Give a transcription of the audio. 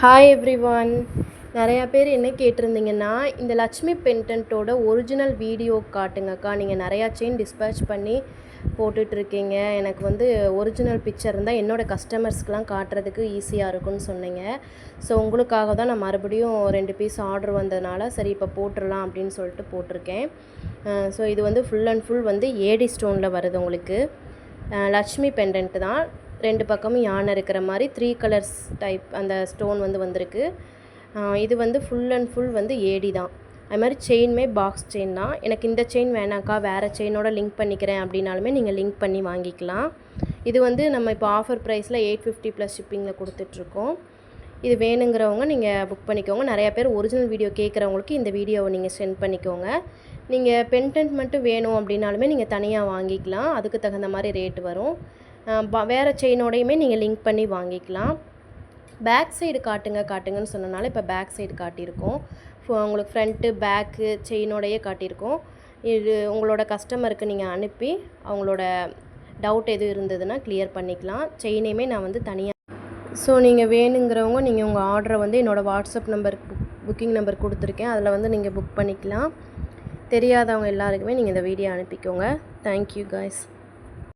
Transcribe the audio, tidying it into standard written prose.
Hi everyone. நிறையா பேர் என்ன கேட்டிருந்தீங்கன்னா, இந்த லக்ஷ்மி பெண்டன்ட்டோட ஒரிஜினல் வீடியோ காட்டுங்கக்கா. நீங்கள் நிறையா செயின் டிஸ்பேட்ச் பண்ணி போட்டுட்ருக்கீங்க. எனக்கு வந்து ஒரிஜினல் பிக்சர் இருந்தால் என்னோடய கஸ்டமர்ஸ்க்கெலாம் காட்டுறதுக்கு ஈஸியாக இருக்கும்னு சொன்னீங்க. ஸோ உங்களுக்காக தான் நான் மறுபடியும் 2 பீஸ் ஆர்டர் வந்ததுனால சரி இப்போ போட்டுடலாம் அப்படின்னு சொல்லிட்டு போட்டிருக்கேன். ஸோ இது வந்து ஃபுல் அண்ட் ஃபுல் வந்து ஏடி ஸ்டோனில் வருது உங்களுக்கு. லக்ஷ்மி பெண்டன்ட்டு தான். 2 பக்கமும் யானை இருக்கிற மாதிரி 3 கலர்ஸ் டைப் அந்த ஸ்டோன் வந்து வந்திருக்கு. இது வந்து ஃபுல் அண்ட் ஃபுல் வந்து ஏடி தான். அது மாதிரி செயினுமே பாக்ஸ் செயின் தான். எனக்கு இந்த செயின் வேணாக்கா, வேறு செயினோட லிங்க் பண்ணிக்கிறேன் அப்படின்னாலுமே நீங்கள் லிங்க் பண்ணி வாங்கிக்கலாம். இது வந்து நம்ம இப்போ ஆஃபர் ப்ரைஸில் 850 ப்ளஸ் ஷிப்பிங்கில் கொடுத்துட்ருக்கோம். இது வேணுங்கிறவங்க நீங்கள் புக் பண்ணிக்கோங்க. நிறையா பேர் ஒரிஜினல் வீடியோ கேட்குறவங்களுக்கு இந்த வீடியோவை நீங்கள் சென்ட் பண்ணிக்கோங்க. நீங்கள் பென்டென்ட் மட்டும் வேணும் அப்படின்னாலுமே நீங்கள் தனியாக வாங்கிக்கலாம். அதுக்கு தகுந்த மாதிரி ரேட் வரும். வேறு செயினோடையுமே நீங்கள் லிங்க் பண்ணி வாங்கிக்கலாம். பேக் சைடு காட்டுங்கன்னு சொன்னனால இப்போ பேக் சைடு காட்டியிருக்கோம். உங்களுக்கு ஃப்ரண்ட்டு பேக்கு செயினோடையே காட்டியிருக்கோம். இது உங்களோட கஸ்டமருக்கு நீங்கள் அனுப்பி அவங்களோட டவுட் எதுவும் இருந்ததுன்னா கிளியர் பண்ணிக்கலாம். செயினையுமே நான் வந்து தனியாக ஸோ நீங்கள் வேணுங்கிறவங்க நீங்கள் உங்கள் ஆர்டரை வந்து என்னோடய வாட்ஸ்அப் நம்பருக்கு புக்கிங் நம்பர் கொடுத்துருக்கேன். அதில் வந்து நீங்கள் புக் பண்ணிக்கலாம். தெரியாதவங்க எல்லாருக்குமே நீங்கள் இந்த வீடியோ அனுப்பிக்கோங்க. Thank you guys.